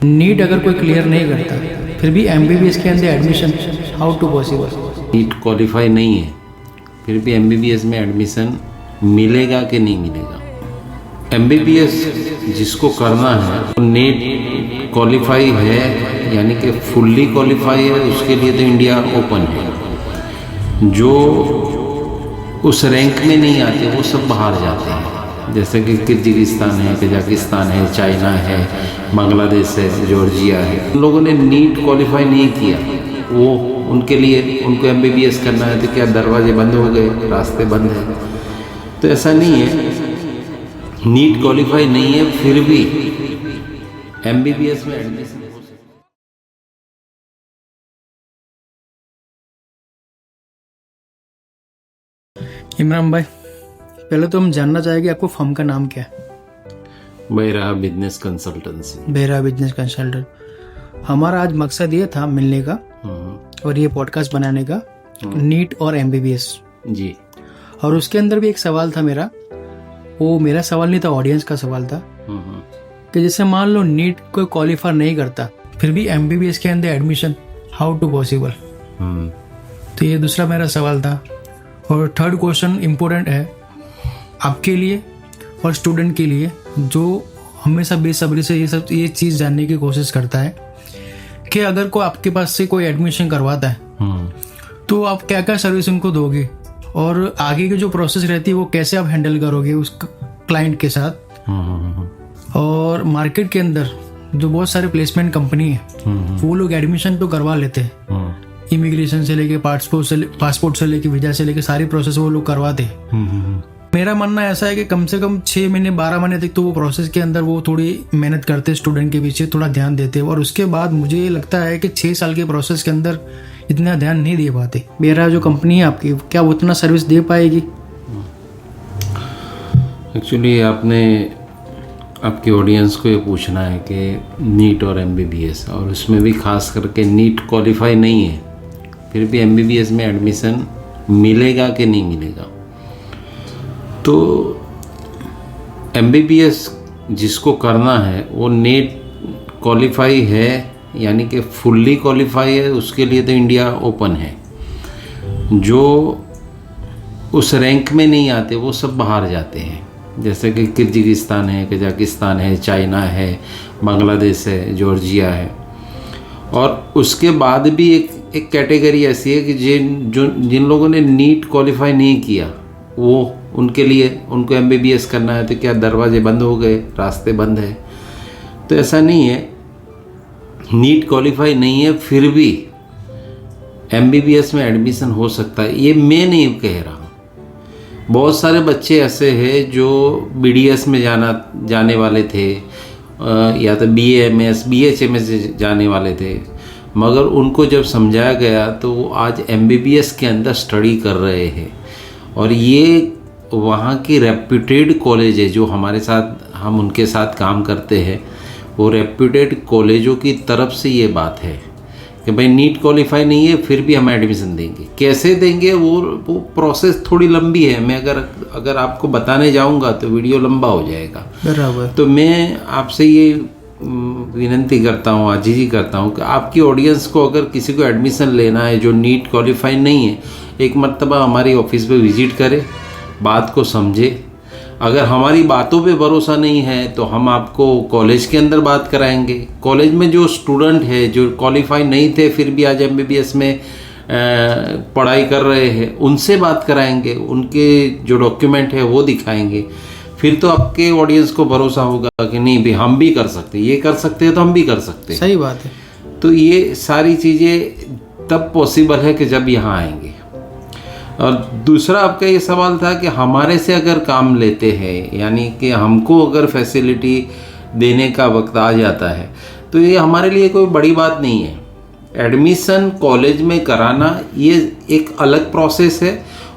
NEET अगर कोई clear नहीं करता फिर भी एमबीबीएस के अंदर admission how to possible? NEET qualify नहीं है फिर भी एमबीबीएस में एडमिशन मिलेगा कि नहीं मिलेगा? एमबीबीएस जिसको करना है वो नीट क्वालिफाई है, यानी कि फुल्ली क्वालिफाई है, उसके लिए तो इंडिया ओपन है। जो उस रैंक में नहीं आते वो सब बाहर जाते हैं, जैसे कि किर्गिस्तान है, कजाकिस्तान है, चाइना है, बांग्लादेश है, जॉर्जिया है। उन लोगों ने नीट क्वालिफाई नहीं किया, वो उनके लिए उनको एमबीबीएस करना है तो क्या दरवाजे बंद हो गए, रास्ते बंद हैं? तो ऐसा नहीं है, नीट क्वालिफाई नहीं है फिर भी एमबीबीएस में एडमिशन हो सकता है। इमरान भाई, पहले तो हम जानना चाहेंगे आपको फर्म का नाम क्या है? बेरा बिजनेस कंसल्टेंसी। बेरा बिजनेस कंसल्टेंट। हमारा आज मकसद ये था मिलने का और ये पॉडकास्ट बनाने का, नीट और एमबीबीएस जी। और उसके अंदर भी एक सवाल था मेरा, वो मेरा सवाल नहीं था, ऑडियंस का सवाल था कि जैसे मान लो नीट कोई क्वालिफाई नहीं करता फिर भी एमबीबीएस के अंदर एडमिशन हाउ टू पॉसिबल? तो ये दूसरा मेरा सवाल था। और थर्ड क्वेश्चन इम्पोर्टेंट है आपके लिए और स्टूडेंट के लिए जो हमेशा बेसब्री से ये चीज़ जानने की कोशिश करता है कि अगर कोई आपके पास से कोई एडमिशन करवाता है तो आप क्या क्या सर्विस उनको दोगे और आगे की जो प्रोसेस रहती है वो कैसे आप हैंडल करोगे उस क्लाइंट के साथ। और मार्केट के अंदर जो बहुत सारे प्लेसमेंट कंपनी है वो लोग एडमिशन तो करवा लेते हैं, इमिग्रेशन से लेके पासपोर्ट से लेके वीजा से लेके सारी प्रोसेस वो लोग करवाते हैं। मेरा मानना ऐसा है कि कम से कम 6 महीने 12 महीने तक तो वो प्रोसेस के अंदर वो थोड़ी मेहनत करते, स्टूडेंट के पीछे थोड़ा ध्यान देते, और उसके बाद मुझे लगता है कि 6 साल के प्रोसेस के अंदर इतना ध्यान नहीं दे पाते। मेरा जो कंपनी है आपकी, क्या वो उतना सर्विस दे पाएगी? एक्चुअली आपने आपकी ऑडियंस को ये पूछना है कि नीट और एमबीबीएस, और उसमें भी खास करके नीट क्वालिफाई नहीं है फिर भी एमबीबीएस में एडमिशन मिलेगा कि नहीं मिलेगा? तो एमबीबीएस जिसको करना है वो नीट क्वालिफाई है, यानी कि फुल्ली क्वालिफाई है, उसके लिए तो इंडिया ओपन है। जो उस रैंक में नहीं आते वो सब बाहर जाते हैं, जैसे कि किर्गिस्तान है, कजाकिस्तान है, चाइना है, बांग्लादेश है, जॉर्जिया है। और उसके बाद भी एक कैटेगरी ऐसी है कि जिन लोगों ने नीट क्वालिफाई नहीं किया, वो उनके लिए उनको एमबीबीएस करना है तो क्या दरवाजे बंद हो गए, रास्ते बंद है? तो ऐसा नहीं है, नीट क्वालिफाई नहीं है फिर भी एमबीबीएस में एडमिशन हो सकता है। ये मैं नहीं कह रहा, बहुत सारे बच्चे ऐसे हैं जो बीडीएस में जाने वाले थे, या तो बीएएमएस बीएचएमएस जाने वाले थे, मगर उनको जब समझाया गया तो वो आज एमबीबीएस के अंदर स्टडी कर रहे हैं। और ये वहाँ की रेप्यूटेड कॉलेज है, जो हमारे साथ हम उनके साथ काम करते हैं, वो रेप्यूटेड कॉलेजों की तरफ से ये बात है कि भाई नीट क्वालिफाई नहीं है फिर भी हम एडमिशन देंगे। कैसे देंगे वो प्रोसेस थोड़ी लंबी है, मैं अगर आपको बताने जाऊंगा तो वीडियो लंबा हो जाएगा। बराबर। तो मैं आपसे ये विनती करता हूँ, आजीजी करता हूँ कि आपकी ऑडियंस को अगर किसी को एडमिशन लेना है जो नीट क्वालिफाई नहीं है, एक मर्तबा हमारी ऑफिस पे विजिट करे, बात को समझे। अगर हमारी बातों पे भरोसा नहीं है तो हम आपको कॉलेज के अंदर बात कराएंगे। कॉलेज में जो स्टूडेंट है जो क्वालिफाई नहीं थे फिर भी आज एमबीबीएस में पढ़ाई कर रहे हैं, उनसे बात कराएंगे, उनके जो डॉक्यूमेंट है वो दिखाएंगे। फिर तो आपके ऑडियंस को भरोसा होगा कि नहीं भाई हम भी कर सकते हैं, ये कर सकते हैं तो हम भी कर सकते हैं। सही बात है। तो ये सारी चीज़ें तब पॉसिबल है कि जब यहाँ आएंगे। और दूसरा आपका ये सवाल था कि हमारे से अगर काम लेते हैं, यानी कि हमको अगर फैसिलिटी देने का वक्त आ जाता है, तो ये हमारे लिए कोई बड़ी बात नहीं है। एडमिशन कॉलेज में कराना ये एक अलग प्रोसेस है,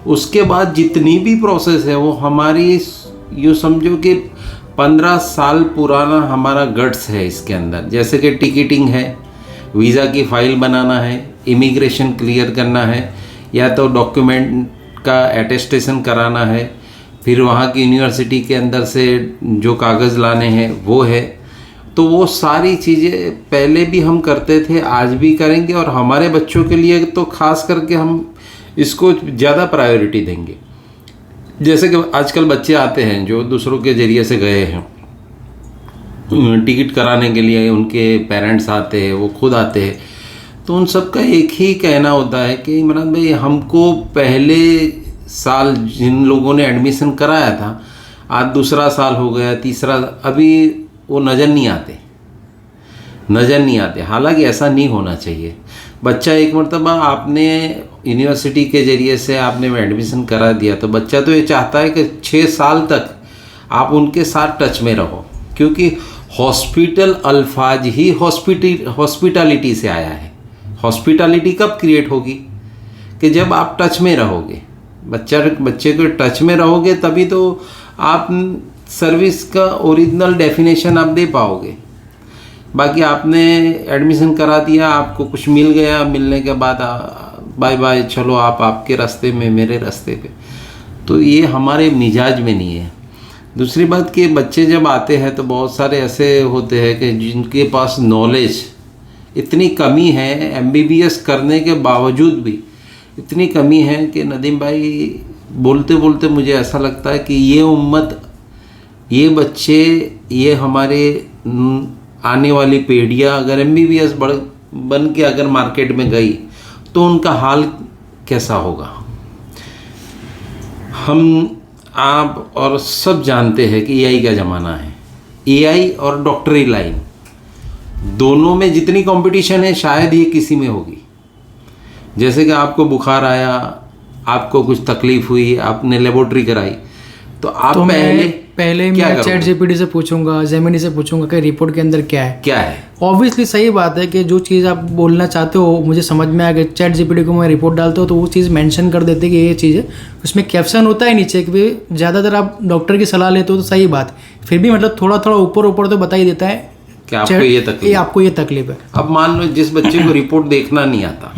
उसके बाद जितनी भी प्रोसेस है वो हमारी, यूँ समझो कि 15 साल पुराना हमारा गट्स है इसके अंदर। जैसे कि टिकटिंग है, वीज़ा की फ़ाइल बनाना है, इमिग्रेशन क्लियर करना है, या तो डॉक्यूमेंट का अटेस्टेशन कराना है, फिर वहाँ की यूनिवर्सिटी के अंदर से जो कागज़ लाने हैं वो है, तो वो सारी चीज़ें पहले भी हम करते थे, आज भी करेंगे, और हमारे बच्चों के लिए तो खास करके हम इसको ज़्यादा प्रायोरिटी देंगे। जैसे कि आजकल बच्चे आते हैं जो दूसरों के ज़रिए से गए हैं, टिकट कराने के लिए उनके पेरेंट्स आते हैं, वो खुद आते हैं, तो उन सब का एक ही कहना होता है कि इमरान भाई हमको पहले साल जिन लोगों ने एडमिशन कराया था, आज दूसरा साल हो गया, तीसरा, अभी वो नज़र नहीं आते। हालांकि ऐसा नहीं होना चाहिए। बच्चा एक मरतबा आपने यूनिवर्सिटी के ज़रिए से आपने एडमिशन करा दिया, तो बच्चा तो ये चाहता है कि 6 साल तक आप उनके साथ टच में रहो, क्योंकि हॉस्पिटल अल्फाज ही हॉस्पिटैलिटी से आया है। हॉस्पिटैलिटी कब क्रिएट होगी? कि जब आप टच में रहोगे, बच्चे को टच में रहोगे, तभी तो आप सर्विस का ओरिजिनल डेफिनेशन आप दे पाओगे। बाकी आपने एडमिशन करा दिया, आपको कुछ मिल गया, मिलने के बाद बाय बाय, चलो आप आपके रास्ते में, मेरे रास्ते पे, तो ये हमारे मिजाज में नहीं है। दूसरी बात कि बच्चे जब आते हैं तो बहुत सारे ऐसे होते हैं कि जिनके पास नॉलेज इतनी कमी है, MBBS करने के बावजूद भी इतनी कमी है कि नदीम भाई बोलते बोलते मुझे ऐसा लगता है कि ये उम्मत, ये बच्चे, ये हमारे आने वाली पीढ़ियाँ अगर MBBS बन के अगर मार्केट में गई तो उनका हाल कैसा होगा। हम, आप और सब जानते हैं कि AI का ज़माना है। AI और डॉक्टरी लाइन दोनों में जितनी कंपटीशन है शायद ये किसी में होगी। जैसे कि आपको बुखार आया, आपको कुछ तकलीफ हुई, आपने लेबोरेटरी कराई, तो आप तो पहले मैं चैट जीपीटी से पूछूंगा, जेमिनी से पूछूंगा कि रिपोर्ट के अंदर क्या है। ऑब्वियसली सही बात है कि जो चीज़ आप बोलना चाहते हो मुझे समझ में आ गया, चैट जीपीटी को मैं रिपोर्ट डालता हूँ तो वो चीज़ मेंशन कर देते कि ये चीज़ है, उसमें कैप्शन होता है नीचे कि ज़्यादातर आप डॉक्टर की सलाह लेते हो तो सही बात, फिर भी मतलब थोड़ा थोड़ा ऊपर तो बता ही देता है कि आपको ये तकलीफ है। अब मान लो जिस बच्चे को रिपोर्ट देखना नहीं आता,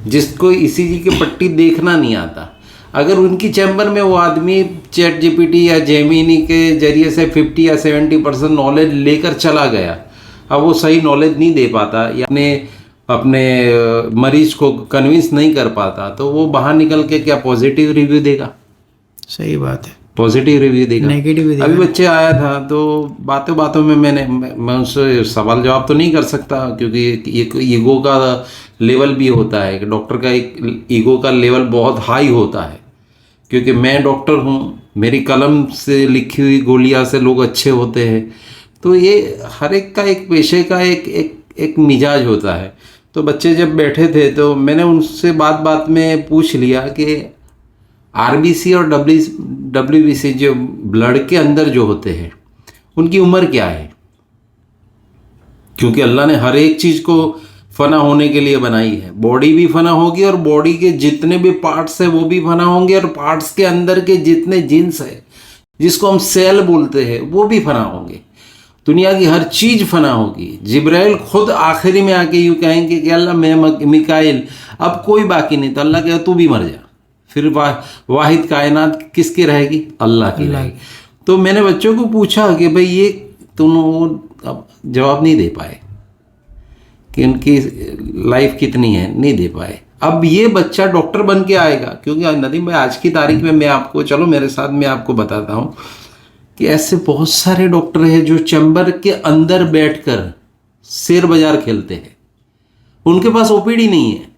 जिसको ECG की पट्टी देखना नहीं आता, अगर उनकी चैम्बर में वो आदमी चैट जीपीटी या जेमिनी के जरिए से 50 या 70% नॉलेज लेकर चला गया, अब वो सही नॉलेज नहीं दे पाता या अपने मरीज को कन्विंस नहीं कर पाता, तो वो बाहर निकल के क्या पॉजिटिव रिव्यू देगा? सही बात है, पॉजिटिव रिव्यू देगा, नेगेटिव देगा। अभी बच्चे आया था तो बातों बातों में मैं उनसे सवाल जवाब तो नहीं कर सकता, क्योंकि एक ईगो का लेवल भी होता है कि डॉक्टर का एक ईगो का लेवल बहुत हाई होता है, क्योंकि मैं डॉक्टर हूँ, मेरी कलम से लिखी हुई गोलियां से लोग अच्छे होते हैं। तो ये हर एक का एक पेशे का एक मिजाज होता है। तो बच्चे जब बैठे थे तो मैंने उनसे बात में पूछ लिया कि RBC और WBC जो ब्लड के अंदर जो होते हैं उनकी उम्र क्या है, क्योंकि अल्लाह ने हर एक चीज़ को फना होने के लिए बनाई है। बॉडी भी फना होगी और बॉडी के जितने भी पार्ट्स है वो भी फना होंगे, और पार्ट्स के अंदर के जितने जीन्स है जिसको हम सेल बोलते हैं वो भी फना होंगे। दुनिया की हर चीज़ फना होगी। जिब्राइल खुद आखिरी में आके यूँ कहेंगे कि अल्लाह मैं मिकाइल अब कोई बाकी नहीं, तो अल्लाह कहे तू भी मर जा, फिर वाहिद कायनात किसकी रहेगी? अल्लाह की रहेगी। तो मैंने बच्चों को पूछा कि भाई ये तुम अब जवाब नहीं दे पाए कि उनकी लाइफ कितनी है, नहीं दे पाए। अब ये बच्चा डॉक्टर बन के आएगा, क्योंकि नदीम भाई आज की तारीख में मैं आपको, चलो मेरे साथ मैं आपको बताता हूँ कि ऐसे बहुत सारे डॉक्टर हैं जो चैम्बर के अंदर बैठकर शेयर बाजार खेलते हैं, उनके पास OPD नहीं है।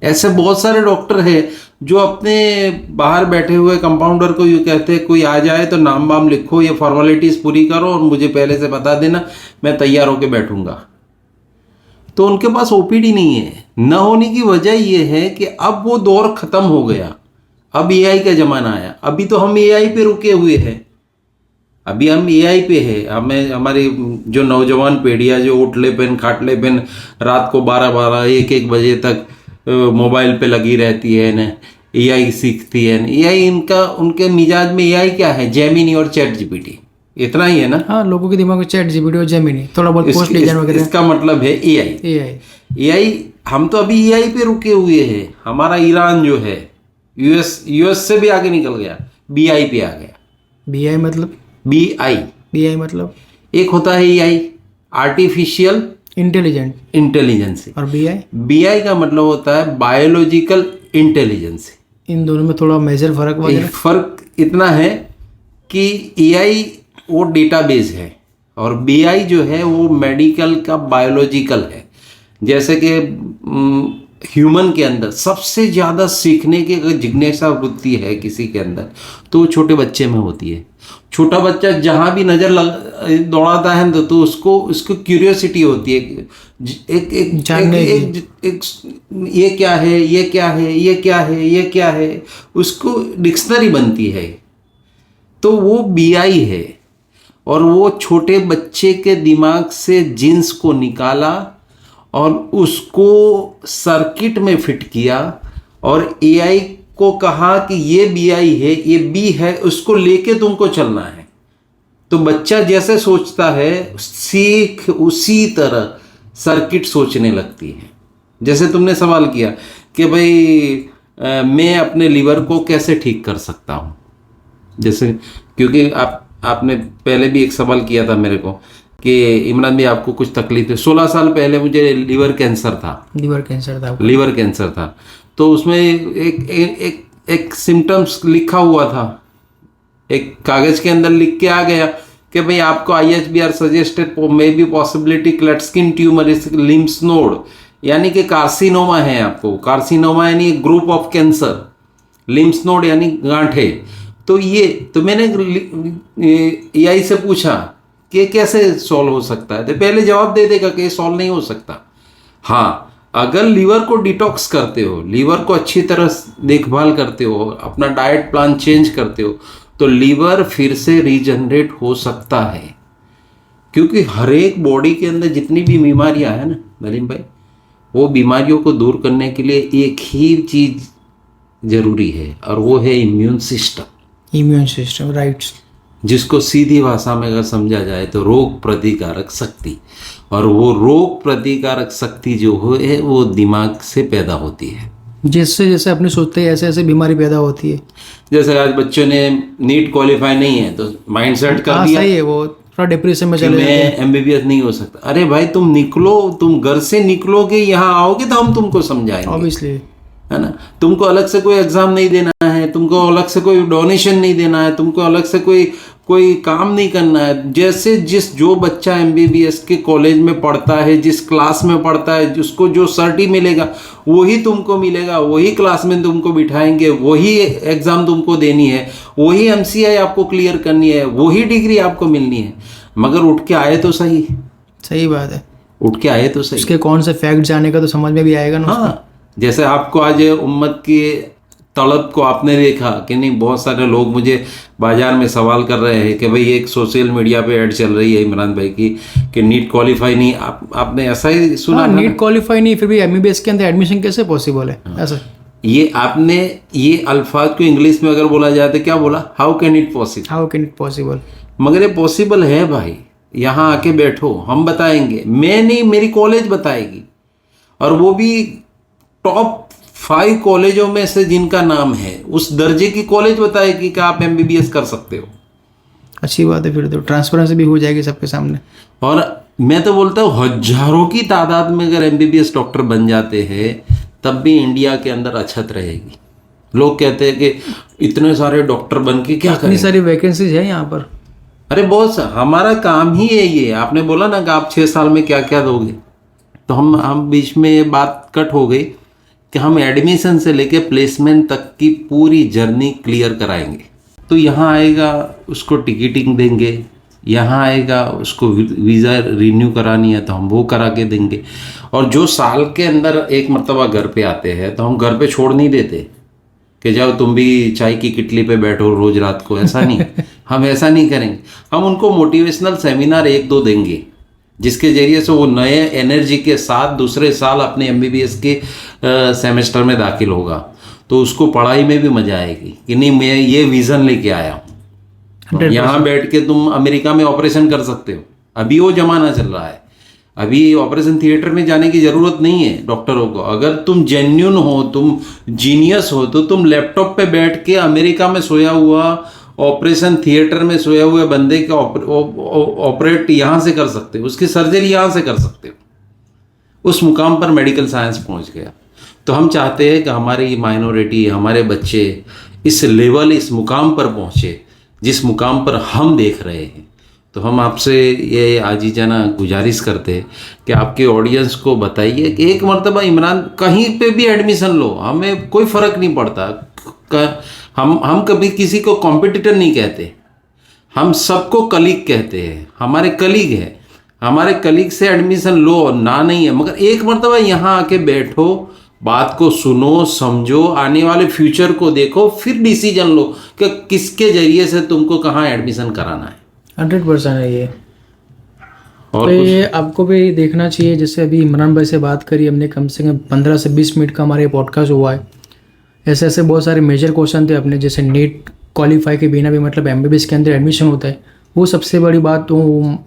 ऐसे बहुत सारे डॉक्टर हैं जो अपने बाहर बैठे हुए कंपाउंडर को यूँ कहते हैं कोई आ जाए तो नाम वाम लिखो, ये फॉर्मेलिटीज़ पूरी करो और मुझे पहले से बता देना, मैं तैयार होकर बैठूंगा। तो उनके पास OPD नहीं है। न होने की वजह यह है कि अब वो दौर ख़त्म हो गया, अब AI का ज़माना आया। अभी तो हम AI पे रुके हुए हैं, अभी हम AI पे है। हमें हमारी जो नौजवान पीढ़ियाँ जो उठले पेन खाटले पेन रात को 12-12 1-1 बजे तक मोबाइल पे लगी रहती है ना, AI सीखती है ना। AI इनका, उनके मिजाज में AI क्या है? जेमिनी और चैट जीपीटी, इतना ही है ना। हाँ, लोगों के दिमाग में चैट जीपीटी और जेमिनी, थोड़ा बहुत पोस्ट डिजाइन वगैरह, इसका मतलब है AI। हम तो अभी AI पे रुके हुए हैं। हमारा ईरान जो है US से भी आगे निकल गया, BI पे आ गया। BI मतलब? BI मतलब एक होता है एआई, आर्टिफिशियल इंटेलिजेंट। इंटेलिजेंस। और बीआई? बीआई का मतलब होता है बायोलॉजिकल इंटेलिजेंस। इन दोनों में थोड़ा मेजर फर्क वगैरह? फर्क इतना है कि एआई वो डेटाबेस है और बीआई जो है वो मेडिकल का बायोलॉजिकल है। जैसे कि ह्यूमन के अंदर सबसे ज़्यादा सीखने की अगर जिज्ञासा वृत्ति है किसी के अंदर तो छोटे बच्चे में होती है। छोटा बच्चा जहाँ भी नज़र दौड़ाता है तो उसको क्यूरियोसिटी होती है, एक ये क्या है, ये क्या है, ये क्या है, ये क्या है, उसको डिक्शनरी बनती है। तो वो बीआई है और वो छोटे बच्चे के दिमाग से जीन्स को निकाला और उसको सर्किट में फिट किया और एआई को कहा कि ये बीआई है, ये बी है, उसको लेके तुमको चलना है। तो बच्चा जैसे सोचता है सीख उसी तरह सर्किट सोचने लगती है। जैसे तुमने सवाल किया कि भाई मैं अपने लीवर को कैसे ठीक कर सकता हूँ, जैसे क्योंकि आपने पहले भी एक सवाल किया था मेरे को कि इमरान भाई आपको कुछ तकलीफ है। 16 साल पहले मुझे लीवर कैंसर था। तो उसमें एक सिम्टम्स लिखा हुआ था, एक कागज के अंदर लिख के आ गया कि भाई आपको IHBR suggested may be possibility क्लटस्किन ट्यूमर इज लिम्स नोड, यानी कि कार्सिनोमा है आपको। कार्सिनोमा यानी group of cancer, lymph node यानी गांठे। तो मैंने AI से पूछा कि कैसे सॉल्व हो सकता है, तो पहले जवाब दे देगा कि सॉल्व नहीं हो सकता। हाँ, अगर लीवर को डिटॉक्स करते हो, लीवर को अच्छी तरह देखभाल करते हो, अपना डाइट प्लान चेंज करते हो, तो लीवर फिर से रीजनरेट हो सकता है। क्योंकि हर एक बॉडी के अंदर जितनी भी बीमारियां हैं ना नलीम भाई, वो बीमारियों को दूर करने के लिए एक ही चीज जरूरी है और वो है इम्यून सिस्टम। राइट। जिसको सीधी भाषा में अगर समझा जाए तो रोग प्रतिकारक शक्ति। और वो रोग प्रतिकारक शक्ति जो है वो दिमाग से पैदा होती है। जैसे जैसे अपने सोचते हैं ऐसे ऐसे बीमारी पैदा होती है। जैसे आज बच्चों ने नीट क्वालिफाई नहीं है तो माइंड सेट कर दिया, सही है, वो थोड़ा डिप्रेशन में चले जाते हैं, मैं MBBS नहीं हो सकता। अरे भाई तुम निकलो, तुम घर से निकलोगे, यहाँ आओगे तो हम तुमको समझाएंगे, ऑब्वियसली, है ना। तुमको अलग से कोई एग्जाम नहीं देना है, तुमको अलग से कोई डोनेशन नहीं देना है, तुमको अलग से कोई काम नहीं करना है। जैसे जो बच्चा MBBS के कॉलेज में पढ़ता है, जिस क्लास में पढ़ता है, जिसको जो सर्टी मिलेगा वही तुमको मिलेगा, वही क्लास में तुमको बिठाएंगे, वही एग्जाम तुमको देनी है, वही MCI आपको क्लियर करनी है, वही डिग्री आपको मिलनी है। मगर उठ के आए तो सही बात है, उठ के आए तो सही। उसके कौन से फैक्ट जाने का तो समझ में भी आएगा ना। हाँ, जैसे आपको आज उम्मत की तलब को आपने देखा कि नहीं, बहुत सारे लोग मुझे बाजार में सवाल कर रहे हैं कि भाई एक सोशल मीडिया पे ऐड चल रही है इमरान भाई की कि नीट क्वालिफाई नहीं। आपने ऐसा ही सुना? नीट क्वालिफाई नहीं, फिर भी MBBS के अंदर एडमिशन कैसे पॉसिबल है? ऐसा ये आपने ये अल्फाज को इंग्लिश में अगर बोला जाए तो क्या बोला? How can it possible. मगर ये पॉसिबल है भाई, यहाँ आके बैठो, हम बताएंगे। मैं नहीं, मेरी कॉलेज बताएगी, और वो भी टॉप 5 कॉलेजों में से जिनका नाम है, उस दर्जे की कॉलेज बताएगी कि आप MBBS कर सकते हो। अच्छी बात है, फिर तो ट्रांसपेरेंसी भी हो जाएगी सबके सामने। और मैं तो बोलता हूँ हजारों की तादाद में अगर MBBS डॉक्टर बन जाते हैं तब भी इंडिया के अंदर अछत रहेगी। लोग कहते हैं कि इतने सारे डॉक्टर बन के क्या करें, इतनी सारी वैकेंसीज है यहाँ पर। अरे बहुत हमारा काम ही है ये। आपने बोला ना कि आप 6 साल में क्या क्या दोगे, तो हम बीच में ये बात कट हो गई कि हम एडमिशन से लेके प्लेसमेंट तक की पूरी जर्नी क्लियर कराएंगे। तो यहाँ आएगा उसको टिकटिंग देंगे, यहाँ आएगा उसको वीज़ा रिन्यू करानी है तो हम वो करा के देंगे। और जो साल के अंदर एक मरतबा घर पे आते हैं तो हम घर पे छोड़ नहीं देते कि जाओ तुम भी चाय की किटली पे बैठो रोज रात को, ऐसा नहीं। हम ऐसा नहीं करेंगे। हम उनको मोटिवेशनल सेमिनार 1-2 देंगे जिसके जरिए से वो नए एनर्जी के साथ दूसरे साल अपने MBBS के सेमेस्टर में दाखिल होगा, तो उसको पढ़ाई में भी मजा आएगी कि नहीं मैं ये विज़न लेके आया हूँ। यहाँ बैठ के तुम अमेरिका में ऑपरेशन कर सकते हो, अभी वो जमाना चल रहा है। अभी ऑपरेशन थिएटर में जाने की ज़रूरत नहीं है डॉक्टरों को। अगर तुम जेन्युइन हो, तुम जीनियस हो, तो तुम लैपटॉप पे बैठ के अमेरिका में सोया हुआ ऑपरेशन थिएटर में सोए हुए बंदे के ऑपरेट यहाँ से कर सकते हो, उसकी सर्जरी यहाँ से कर सकते हो। उस मुकाम पर मेडिकल साइंस पहुँच गया। तो हम चाहते हैं कि हमारी माइनॉरिटी, हमारे बच्चे इस लेवल, इस मुकाम पर पहुँचे जिस मुकाम पर हम देख रहे हैं। तो हम आपसे ये आजीजाना गुजारिश करते हैं कि आपके ऑडियंस को बताइए कि एक मर्तबा इमरान कहीं पे भी एडमिशन लो, हमें कोई फ़र्क नहीं पड़ता। हम कभी किसी को कॉम्पिटिटर नहीं कहते, हम सबको कलीग कहते हैं। हमारे कलीग है, हमारे कलीग से एडमिशन लो, ना नहीं है, मगर एक मर्तबा यहाँ आके बैठो, बात को सुनो, समझो, आने वाले फ्यूचर को देखो, फिर डिसीजन लो कि किसके जरिए से तुमको कहाँ एडमिशन कराना है। 100% है ये। और तो ये आपको भी देखना चाहिए। जैसे अभी इमरान भाई से बात करी हमने, कम से कम 15 से 20 मिनट का हमारे पॉडकास्ट हुआ है। ऐसे ऐसे बहुत सारे मेजर क्वेश्चन थे अपने, जैसे नीट क्वालिफाई के बिना भी मतलब एमबीबीएस के अंदर एडमिशन होता है, वो सबसे बड़ी बात। तो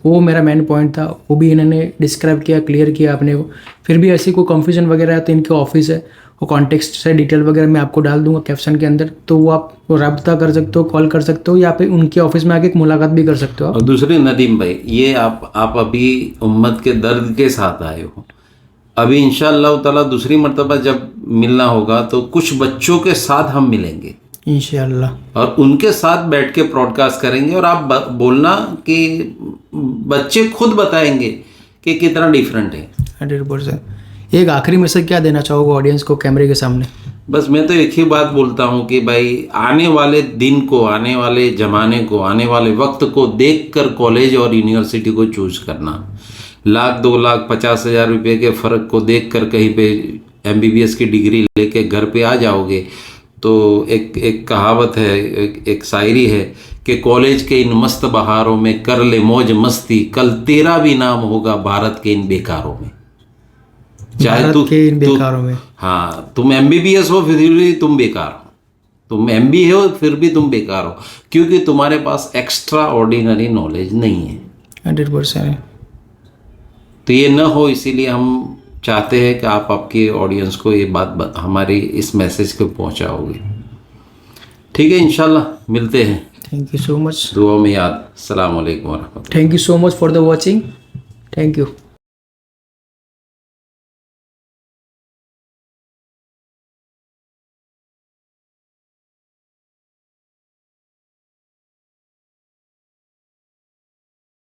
वो मेरा मेन पॉइंट था, वो भी इन्होंने डिस्क्राइब किया, क्लियर किया अपने को। फिर भी ऐसी कोई कन्फ्यूजन वगैरह है तो इनके ऑफिस है, वो कॉन्टेक्स्ट से डिटेल वगैरह मैं आपको डाल दूंगा कैप्शन के अंदर, तो वो आप रब्ता कर सकते हो, कॉल कर सकते हो, या फिर उनके ऑफिस में आके एक मुलाकात भी कर सकते हो। और दूसरे नदीम भाई, ये आप अभी उम्मत के दर्द के साथ आए हो। अभी इंशाअल्लाह ताला दूसरी मर्तबा जब मिलना होगा तो कुछ बच्चों के साथ हम मिलेंगे इंशाअल्लाह, और उनके साथ बैठ के ब्रॉडकास्ट करेंगे। और आप बोलना कि बच्चे खुद बताएंगे कि कितना डिफरेंट है। 100%। एक आखिरी मैसेज क्या देना चाहोगे ऑडियंस को कैमरे के सामने? बस मैं तो एक ही बात बोलता हूँ कि भाई आने वाले दिन को, आने वाले ज़माने को, आने वाले वक्त को देखकर कॉलेज और यूनिवर्सिटी को चूज करना। 1,00,000, 2,00,000, 50,000 रुपये के फ़र्क को देखकर कहीं पे एमबीबीएस की डिग्री लेके घर पे आ जाओगे तो एक कहावत है, एक शायरी है कि कॉलेज के इन मस्त बहारों में कर ले मौज मस्ती, कल तेरा भी नाम होगा भारत के इन बेकारों में। चाहे इन बेकारों में, हाँ, तुम एमबीबीएस हो फिर भी तुम बेकार हो, तुम एमबीए हो फिर भी तुम बेकार हो, क्योंकि तुम्हारे पास एक्स्ट्रा ऑर्डिनरी नॉलेज नहीं है। 100%। तो ये न हो, इसीलिए हम चाहते हैं कि आप आपके ऑडियंस को ये बात हमारी इस मैसेज को पहुंचाओगे। ठीक है, इंशाल्लाह मिलते हैं। Thank you so much. दुआ में याद। अस्सलाम वालेकुम व रहमतुल्लाह। Thank you so much for the watching. Thank you.